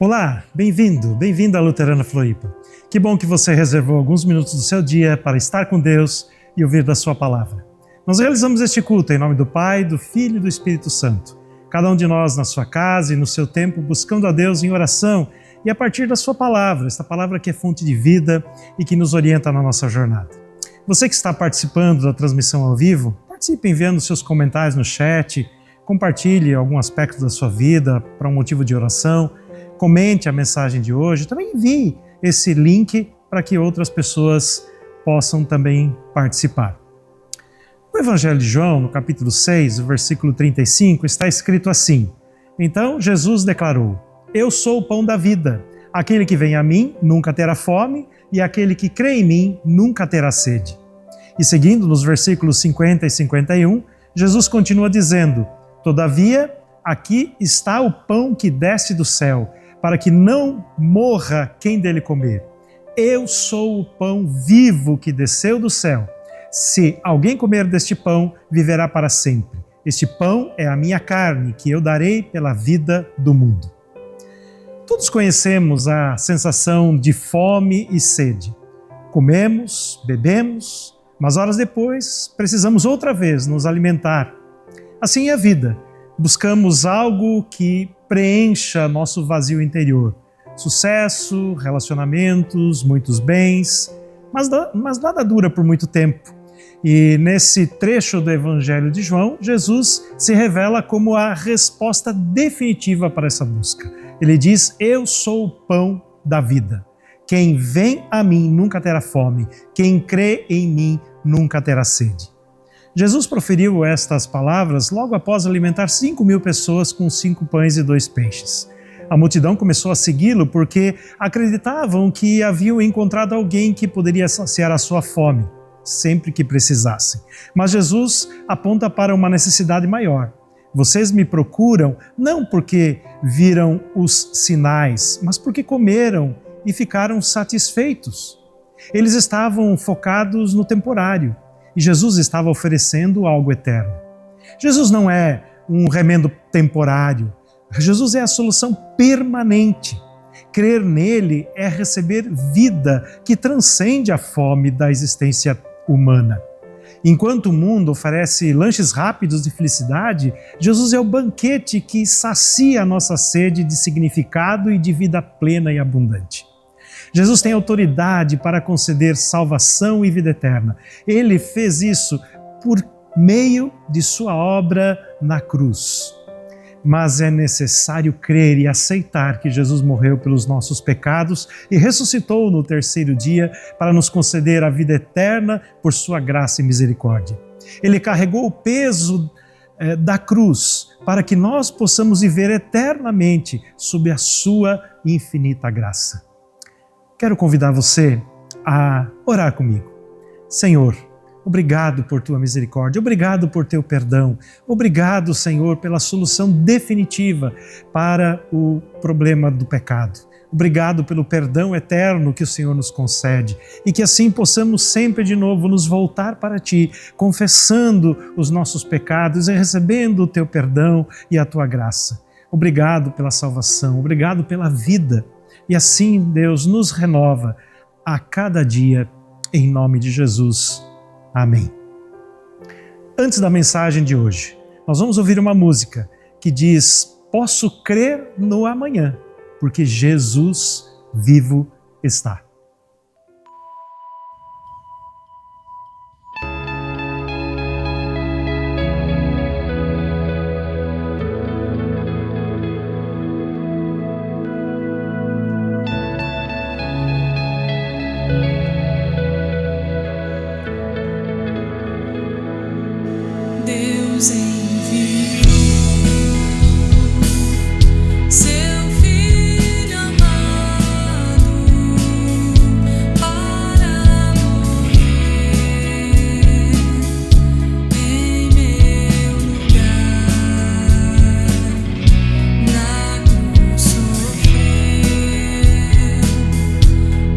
Olá, bem-vindo à Luterana Floripa. Que bom que você reservou alguns minutos do seu dia para estar com Deus e ouvir da sua palavra. Nós realizamos este culto em nome do Pai, do Filho e do Espírito Santo. Cada um de nós na sua casa e no seu tempo buscando a Deus em oração e a partir da sua palavra, esta palavra que é fonte de vida e que nos orienta na nossa jornada. Você que está participando da transmissão ao vivo, participe enviando seus comentários no chat, compartilhe algum aspecto da sua vida para um motivo de oração, comente a mensagem de hoje, também envie esse link para que outras pessoas possam também participar. No Evangelho de João, no capítulo 6, o versículo 35, está escrito assim: Então Jesus declarou: Eu sou o pão da vida. Aquele que vem a mim nunca terá fome, e aquele que crê em mim nunca terá sede. E seguindo nos versículos 50 e 51, Jesus continua dizendo: Todavia, aqui está o pão que desce do céu, para que não morra quem dele comer. Eu sou o pão vivo que desceu do céu. Se alguém comer deste pão, viverá para sempre. Este pão é a minha carne, que eu darei pela vida do mundo. Todos conhecemos a sensação de fome e sede. Comemos, bebemos, mas horas depois precisamos outra vez nos alimentar. Assim é a vida. Buscamos algo que preencha nosso vazio interior. Sucesso, relacionamentos, muitos bens, mas nada dura por muito tempo. E nesse trecho do Evangelho de João, Jesus se revela como a resposta definitiva para essa busca. Ele diz: Eu sou o pão da vida. Quem vem a mim nunca terá fome. Quem crê em mim nunca terá sede. Jesus proferiu estas palavras logo após alimentar 5.000 pessoas com 5 pães e 2 peixes. A multidão começou a segui-lo porque acreditavam que haviam encontrado alguém que poderia saciar a sua fome, sempre que precisassem. Mas Jesus aponta para uma necessidade maior. Vocês me procuram não porque viram os sinais, mas porque comeram e ficaram satisfeitos. Eles estavam focados no temporário. E Jesus estava oferecendo algo eterno. Jesus não é um remendo temporário. Jesus é a solução permanente. Crer nele é receber vida que transcende a fome da existência humana. Enquanto o mundo oferece lanches rápidos de felicidade, Jesus é o banquete que sacia a nossa sede de significado e de vida plena e abundante. Jesus tem autoridade para conceder salvação e vida eterna. Ele fez isso por meio de sua obra na cruz. Mas é necessário crer e aceitar que Jesus morreu pelos nossos pecados e ressuscitou no terceiro dia para nos conceder a vida eterna por sua graça e misericórdia. Ele carregou o peso da cruz para que nós possamos viver eternamente sob a sua infinita graça. Quero convidar você a orar comigo. Senhor, obrigado por tua misericórdia, obrigado por teu perdão, obrigado, Senhor, pela solução definitiva para o problema do pecado. Obrigado pelo perdão eterno que o Senhor nos concede e que assim possamos sempre de novo nos voltar para Ti, confessando os nossos pecados e recebendo o teu perdão e a tua graça. Obrigado pela salvação, obrigado pela vida. E assim, Deus, nos renova a cada dia, em nome de Jesus. Amém. Antes da mensagem de hoje, nós vamos ouvir uma música que diz: Posso crer no amanhã, porque Jesus vivo está. Deus enviou seu Filho amado para morrer em meu lugar. Na cruz sofreu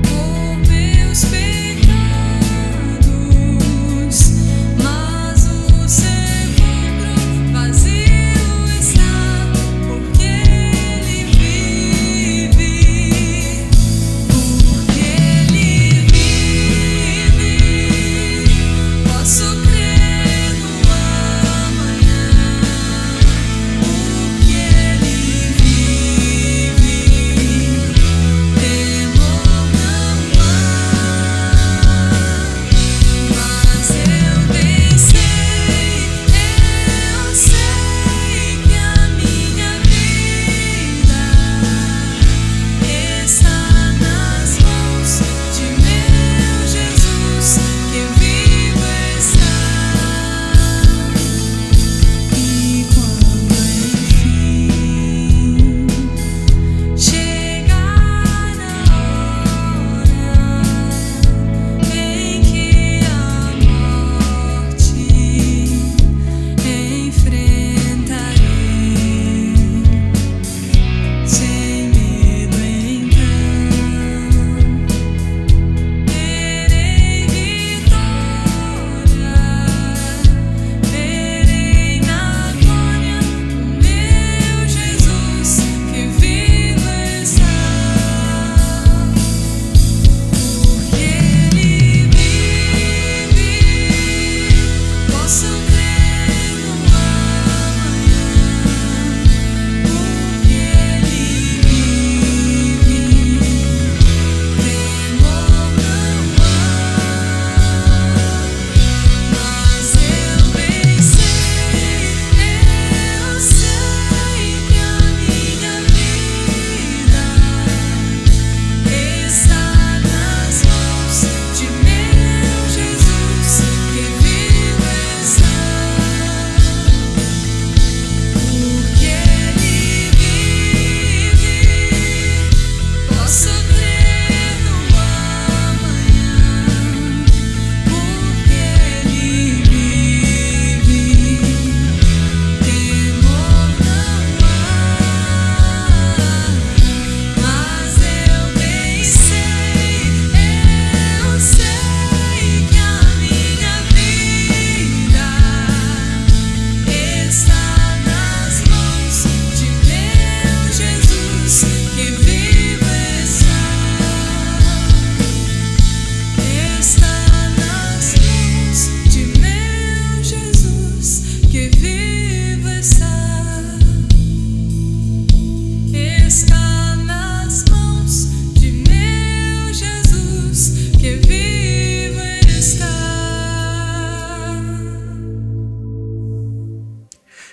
por meus pecados, mas o seu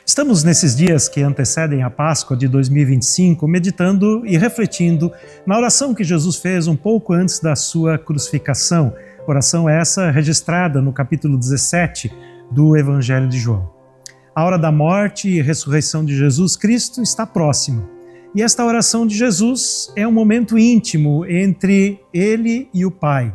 Estamos nesses dias que antecedem a Páscoa de 2025, meditando e refletindo na oração que Jesus fez um pouco antes da sua crucificação. Oração essa registrada no capítulo 17 do Evangelho de João. A hora da morte e ressurreição de Jesus Cristo está próxima. E esta oração de Jesus é um momento íntimo entre ele e o Pai,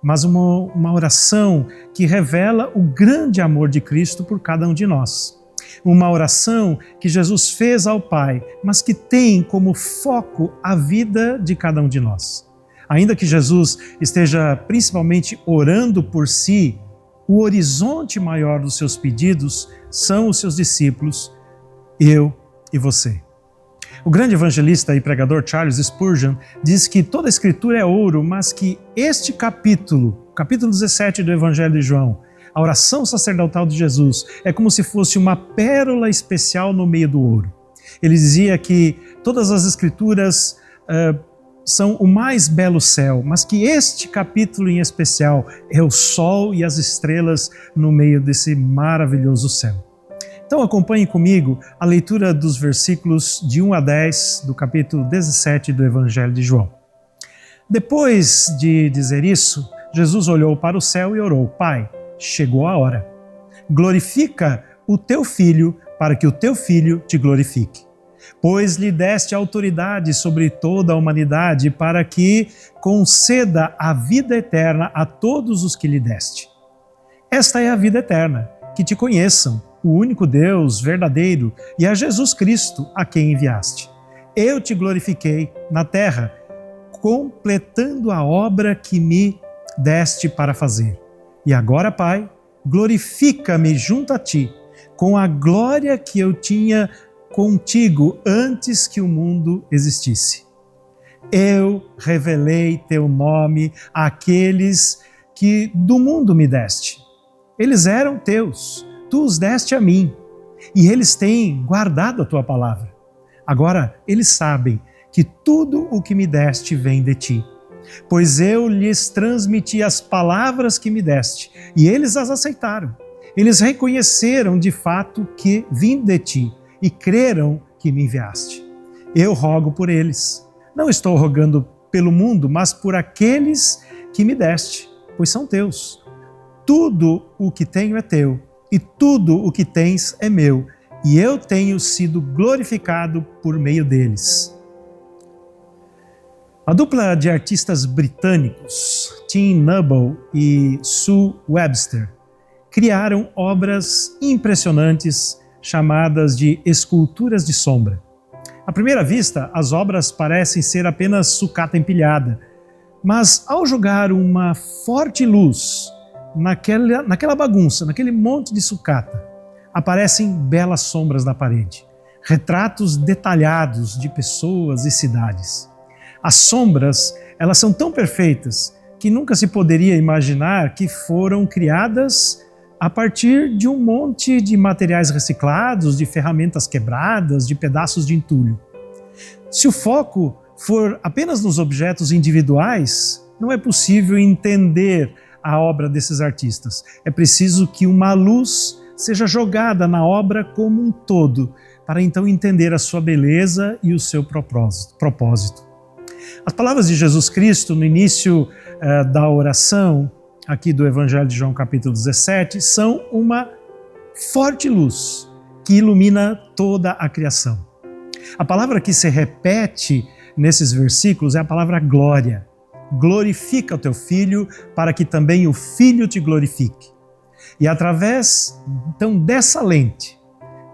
mas uma oração que revela o grande amor de Cristo por cada um de nós. Uma oração que Jesus fez ao Pai, mas que tem como foco a vida de cada um de nós. Ainda que Jesus esteja principalmente orando por si, o horizonte maior dos seus pedidos são os seus discípulos, eu e você. O grande evangelista e pregador Charles Spurgeon diz que toda a Escritura é ouro, mas que este capítulo 17 do Evangelho de João, a oração sacerdotal de Jesus, é como se fosse uma pérola especial no meio do ouro. Ele dizia que todas as Escrituras são o mais belo céu, mas que este capítulo em especial é o sol e as estrelas no meio desse maravilhoso céu. Então acompanhe comigo a leitura dos versículos de 1 a 10 do capítulo 17 do Evangelho de João. Depois de dizer isso, Jesus olhou para o céu e orou: Pai, chegou a hora. Glorifica o teu Filho, para que o teu Filho te glorifique. Pois lhe deste autoridade sobre toda a humanidade, para que conceda a vida eterna a todos os que lhe deste. Esta é a vida eterna, que te conheçam, o único Deus verdadeiro, e a Jesus Cristo, a quem enviaste. Eu te glorifiquei na terra, completando a obra que me deste para fazer. E agora, Pai, glorifica-me junto a ti, com a glória que eu tinha contigo antes que o mundo existisse. Eu revelei teu nome àqueles que do mundo me deste. Eles eram teus, tu os deste a mim, e eles têm guardado a tua palavra. Agora eles sabem que tudo o que me deste vem de ti, pois eu lhes transmiti as palavras que me deste, e eles as aceitaram. Eles reconheceram de fato que vim de ti, e creram que me enviaste. Eu rogo por eles. Não estou rogando pelo mundo, mas por aqueles que me deste, pois são teus. Tudo o que tenho é teu, e tudo o que tens é meu, e eu tenho sido glorificado por meio deles. A dupla de artistas britânicos, Tim Nubble e Sue Webster, criaram obras impressionantes chamadas de esculturas de sombra. À primeira vista, as obras parecem ser apenas sucata empilhada, mas ao jogar uma forte luz naquela bagunça, naquele monte de sucata, aparecem belas sombras na parede, retratos detalhados de pessoas e cidades. As sombras, elas são tão perfeitas que nunca se poderia imaginar que foram criadas a partir de um monte de materiais reciclados, de ferramentas quebradas, de pedaços de entulho. Se o foco for apenas nos objetos individuais, não é possível entender a obra desses artistas. É preciso que uma luz seja jogada na obra como um todo, para então entender a sua beleza e o seu propósito. As palavras de Jesus Cristo no início da oração, aqui do Evangelho de João capítulo 17, são uma forte luz que ilumina toda a criação. A palavra que se repete nesses versículos é a palavra glória. Glorifica o teu Filho, para que também o Filho te glorifique. E através, então, dessa lente,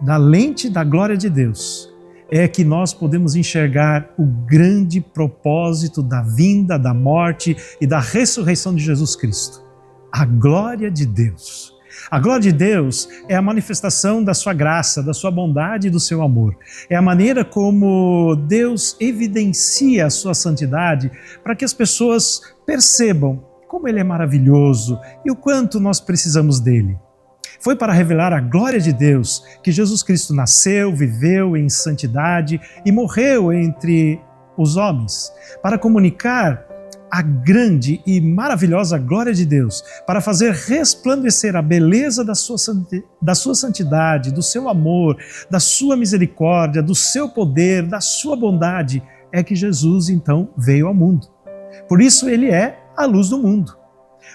da lente da glória de Deus, é que nós podemos enxergar o grande propósito da vinda, da morte e da ressurreição de Jesus Cristo. A glória de Deus. A glória de Deus é a manifestação da sua graça, da sua bondade e do seu amor. É a maneira como Deus evidencia a sua santidade para que as pessoas percebam como Ele é maravilhoso e o quanto nós precisamos dele. Foi para revelar a glória de Deus que Jesus Cristo nasceu, viveu em santidade e morreu entre os homens, para comunicar a grande e maravilhosa glória de Deus, para fazer resplandecer a beleza da sua santidade, do seu amor, da sua misericórdia, do seu poder, da sua bondade, é que Jesus então veio ao mundo. Por isso ele é a luz do mundo.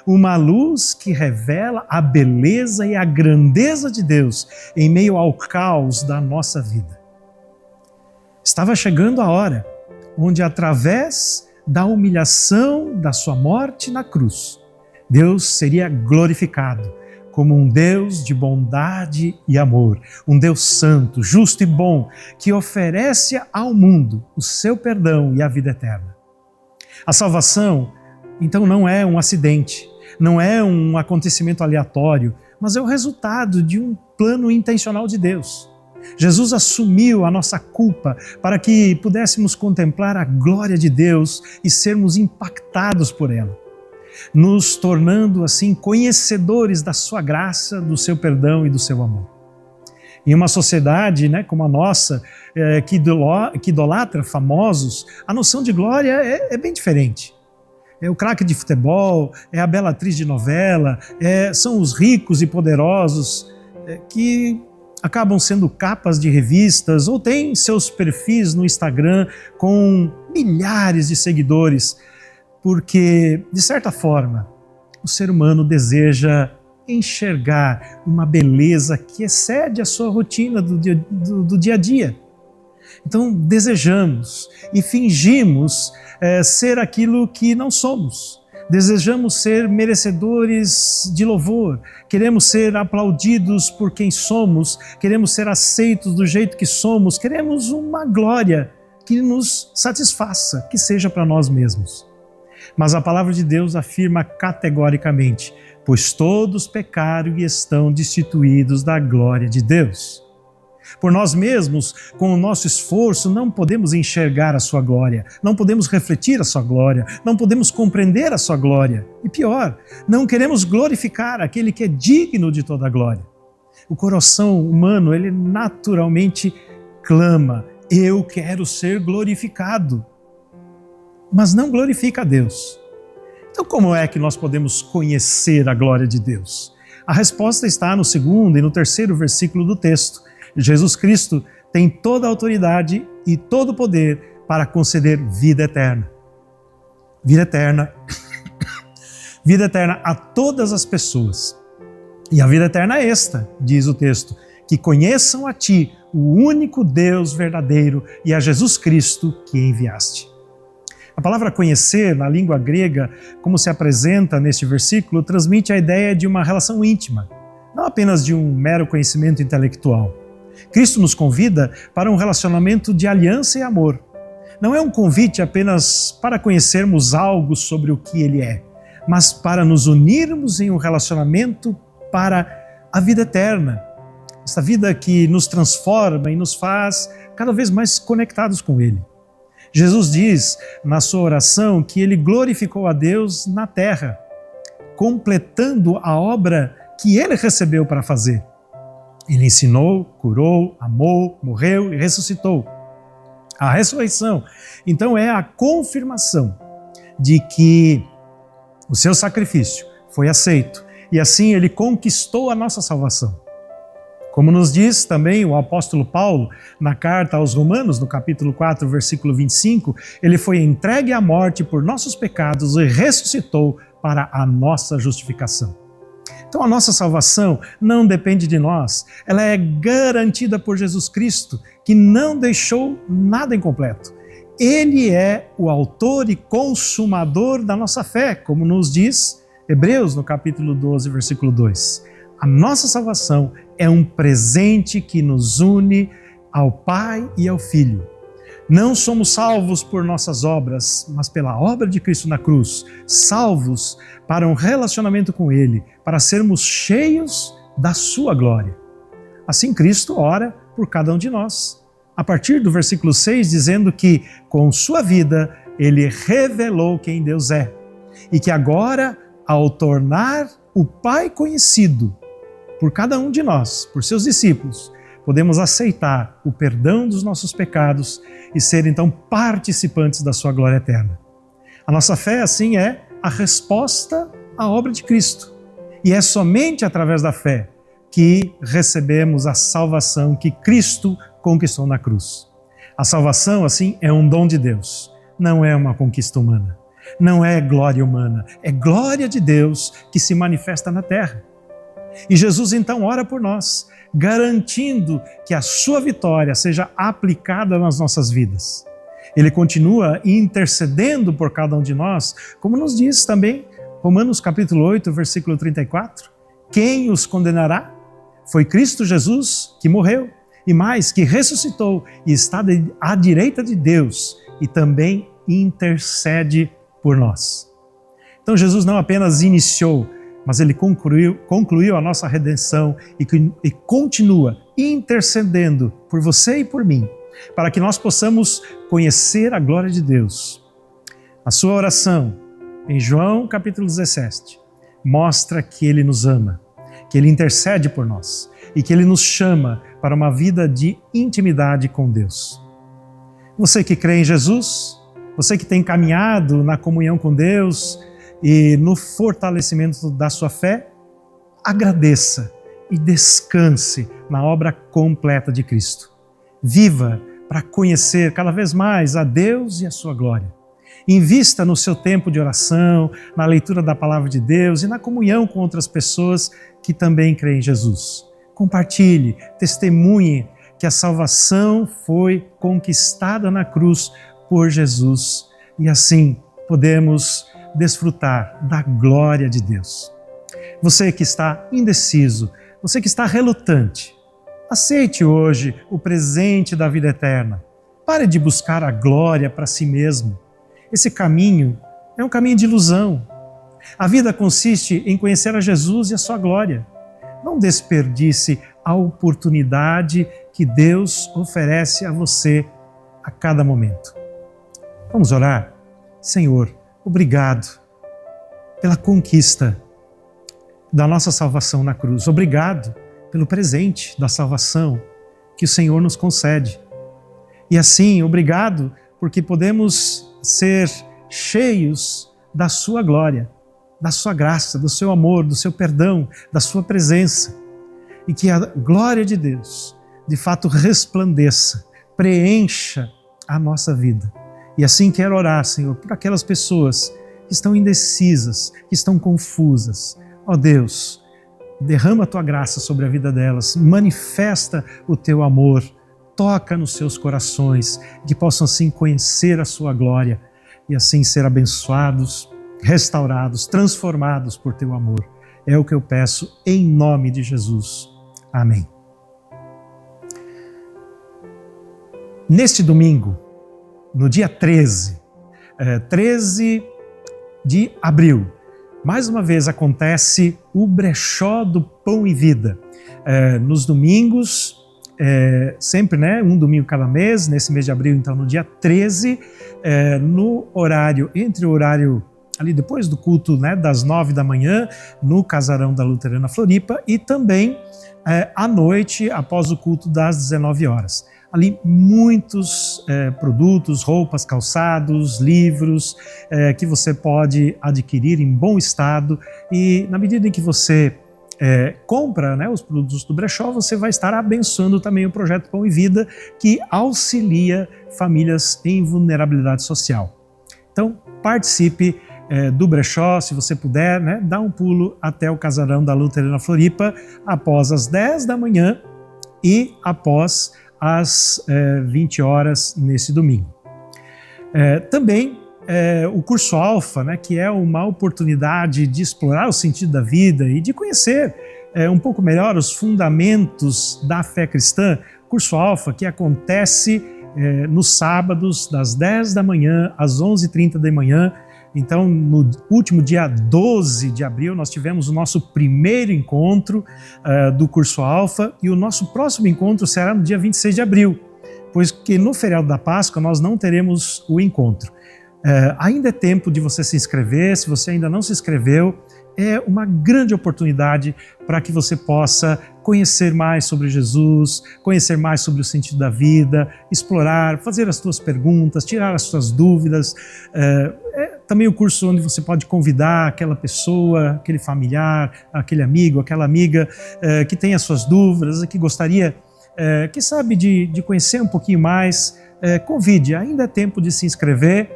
Uma luz que revela a beleza e a grandeza de Deus em meio ao caos da nossa vida. Estava chegando a hora onde, através da humilhação da sua morte na cruz, Deus seria glorificado como um Deus de bondade e amor, um Deus santo, justo e bom, que oferece ao mundo o seu perdão e a vida eterna. A salvação, então, não é um acidente, não é um acontecimento aleatório, mas é o resultado de um plano intencional de Deus. Jesus assumiu a nossa culpa para que pudéssemos contemplar a glória de Deus e sermos impactados por ela, nos tornando assim conhecedores da sua graça, do seu perdão e do seu amor. Em uma sociedade como a nossa, que idolatra famosos, a noção de glória é bem diferente. É o craque de futebol, é a bela atriz de novela, são os ricos e poderosos que acabam sendo capas de revistas ou têm seus perfis no Instagram com milhares de seguidores, porque, de certa forma, o ser humano deseja enxergar uma beleza que excede a sua rotina do dia a dia. Então, desejamos e fingimos ser aquilo que não somos. Desejamos ser merecedores de louvor, queremos ser aplaudidos por quem somos, queremos ser aceitos do jeito que somos, queremos uma glória que nos satisfaça, que seja para nós mesmos. Mas a palavra de Deus afirma categoricamente: pois todos pecaram e estão destituídos da glória de Deus. Por nós mesmos, com o nosso esforço, não podemos enxergar a sua glória, não podemos refletir a sua glória, não podemos compreender a sua glória. E pior, não queremos glorificar aquele que é digno de toda a glória. O coração humano, ele naturalmente clama: eu quero ser glorificado. Mas não glorifica a Deus. Então, como é que nós podemos conhecer a glória de Deus? A resposta está no 2º e no 3º versículo do texto. Jesus Cristo tem toda a autoridade e todo o poder para conceder vida eterna. Vida eterna. Vida eterna a todas as pessoas. E a vida eterna é esta, diz o texto: que conheçam a Ti, o único Deus verdadeiro, e a Jesus Cristo que enviaste. A palavra conhecer, na língua grega, como se apresenta neste versículo, transmite a ideia de uma relação íntima, não apenas de um mero conhecimento intelectual. Cristo nos convida para um relacionamento de aliança e amor. Não é um convite apenas para conhecermos algo sobre o que Ele é, mas para nos unirmos em um relacionamento para a vida eterna. Essa vida que nos transforma e nos faz cada vez mais conectados com Ele. Jesus diz na sua oração que Ele glorificou a Deus na terra, completando a obra que Ele recebeu para fazer. Ele ensinou, curou, amou, morreu e ressuscitou. A ressurreição, então, é a confirmação de que o seu sacrifício foi aceito e assim Ele conquistou a nossa salvação. Como nos diz também o apóstolo Paulo na carta aos Romanos, no capítulo 4, versículo 25, Ele foi entregue à morte por nossos pecados e ressuscitou para a nossa justificação. Então a nossa salvação não depende de nós, ela é garantida por Jesus Cristo, que não deixou nada incompleto. Ele é o autor e consumador da nossa fé, como nos diz Hebreus no capítulo 12, versículo 2. A nossa salvação é um presente que nos une ao Pai e ao Filho. Não somos salvos por nossas obras, mas pela obra de Cristo na cruz, salvos para um relacionamento com Ele, para sermos cheios da sua glória. Assim Cristo ora por cada um de nós. A partir do versículo 6, dizendo que com sua vida Ele revelou quem Deus é e que agora, ao tornar o Pai conhecido por cada um de nós, por seus discípulos, podemos aceitar o perdão dos nossos pecados e ser então participantes da sua glória eterna. A nossa fé, assim, é a resposta à obra de Cristo. E é somente através da fé que recebemos a salvação que Cristo conquistou na cruz. A salvação, assim, é um dom de Deus, não é uma conquista humana, não é glória humana, é glória de Deus que se manifesta na terra. E Jesus então ora por nós, garantindo que a sua vitória seja aplicada nas nossas vidas. Ele continua intercedendo por cada um de nós, como nos diz também Romanos capítulo 8, versículo 34. Quem os condenará? Foi Cristo Jesus que morreu, e mais, que ressuscitou e está à direita de Deus e também intercede por nós. Então Jesus não apenas iniciou, mas ele concluiu a nossa redenção e continua intercedendo por você e por mim, para que nós possamos conhecer a glória de Deus. A sua oração, em João capítulo 17, mostra que Ele nos ama, que Ele intercede por nós e que Ele nos chama para uma vida de intimidade com Deus. Você que crê em Jesus, você que tem caminhado na comunhão com Deus e no fortalecimento da sua fé, agradeça e descanse na obra completa de Cristo. Viva para conhecer cada vez mais a Deus e a sua glória. Invista no seu tempo de oração, na leitura da palavra de Deus e na comunhão com outras pessoas que também creem em Jesus. Compartilhe, testemunhe que a salvação foi conquistada na cruz por Jesus e assim podemos desfrutar da glória de Deus. Você que está indeciso, você que está relutante, aceite hoje o presente da vida eterna. Pare de buscar a glória para si mesmo. Esse caminho é um caminho de ilusão. A vida consiste em conhecer a Jesus e a sua glória. Não desperdice a oportunidade que Deus oferece a você a cada momento. Vamos orar? Senhor, obrigado pela conquista da nossa salvação na cruz. Obrigado pelo presente da salvação que o Senhor nos concede. E assim, obrigado porque podemos ser cheios da sua glória, da sua graça, do seu amor, do seu perdão, da sua presença. E que a glória de Deus, de fato, resplandeça, preencha a nossa vida. E assim quero orar, Senhor, por aquelas pessoas que estão indecisas, que estão confusas. Ó Deus, derrama a tua graça sobre a vida delas, manifesta o teu amor, toca nos seus corações, que possam assim conhecer a sua glória e assim ser abençoados, restaurados, transformados por teu amor. É o que eu peço em nome de Jesus. Amém. Neste domingo, no dia 13 de abril, mais uma vez acontece o brechó do Pão e Vida. Nos domingos, sempre, né, um domingo cada mês, nesse mês de abril, então no dia 13, no horário, entre o horário ali depois do culto, né, das 9 da manhã, no Casarão da Luterana Floripa, e também à noite, após o culto das 19 horas. Ali muitos produtos, roupas, calçados, livros que você pode adquirir em bom estado, e na medida em que você compra, né, os produtos do brechó, você vai estar abençoando também o projeto Pão e Vida, que auxilia famílias em vulnerabilidade social. Então participe do brechó, se você puder, né, dá um pulo até o Casarão da Luterana Floripa após as 10 da manhã e após às 20 horas nesse domingo. Também o curso Alfa, né, que é uma oportunidade de explorar o sentido da vida e de conhecer um pouco melhor os fundamentos da fé cristã. Curso Alfa que acontece nos sábados das 10 da manhã às 11h30 da manhã. Então, no último dia 12 de abril, nós tivemos o nosso primeiro encontro do curso Alfa, e o nosso próximo encontro será no dia 26 de abril, pois que no feriado da Páscoa nós não teremos o encontro. Ainda é tempo de você se inscrever. Se você ainda não se inscreveu, é uma grande oportunidade para que você possa conhecer mais sobre Jesus, conhecer mais sobre o sentido da vida, explorar, fazer as suas perguntas, tirar as suas dúvidas. Também o curso onde você pode convidar aquela pessoa, aquele familiar, aquele amigo, aquela amiga que tem as suas dúvidas, que gostaria, quem sabe, de conhecer um pouquinho mais. Convide, ainda é tempo de se inscrever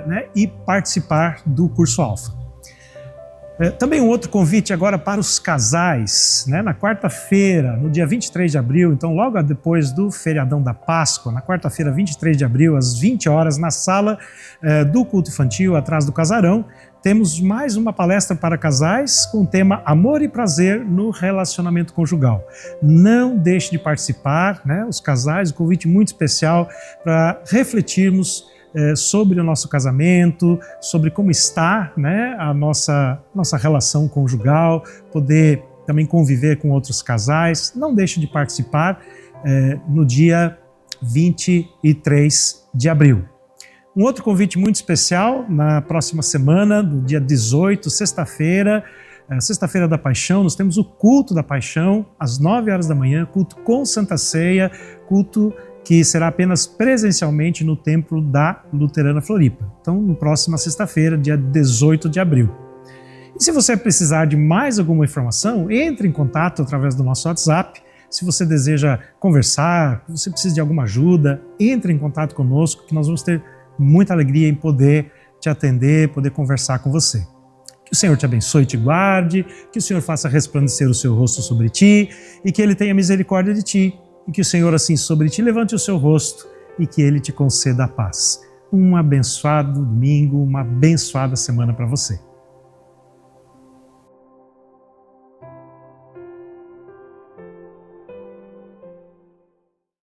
né, e participar do curso Alfa. Também um outro convite agora para os casais, né? Na quarta-feira, no dia 23 de abril, então logo depois do feriadão da Páscoa, na quarta-feira, 23 de abril, às 20 horas, na sala do culto infantil, atrás do casarão, temos mais uma palestra para casais com o tema Amor e Prazer no Relacionamento Conjugal. Não deixe de participar, né? Os casais, um convite muito especial para refletirmos sobre o nosso casamento, sobre como está, né, a nossa relação conjugal, poder também conviver com outros casais. Não deixe de participar no dia 23 de abril. Um outro convite muito especial, na próxima semana, no dia 18, sexta-feira, Sexta-feira da Paixão, nós temos o culto da Paixão, às 9 horas da manhã, culto com Santa Ceia, culto que será apenas presencialmente no templo da Luterana Floripa. Então, na próxima sexta-feira, dia 18 de abril. E se você precisar de mais alguma informação, entre em contato através do nosso WhatsApp. Se você deseja conversar, se você precisa de alguma ajuda, entre em contato conosco, que nós vamos ter muita alegria em poder te atender, poder conversar com você. Que o Senhor te abençoe e te guarde, que o Senhor faça resplandecer o seu rosto sobre ti e que Ele tenha misericórdia de ti. E que o Senhor assim sobre ti levante o seu rosto e que Ele te conceda a paz. Um abençoado domingo, uma abençoada semana para você.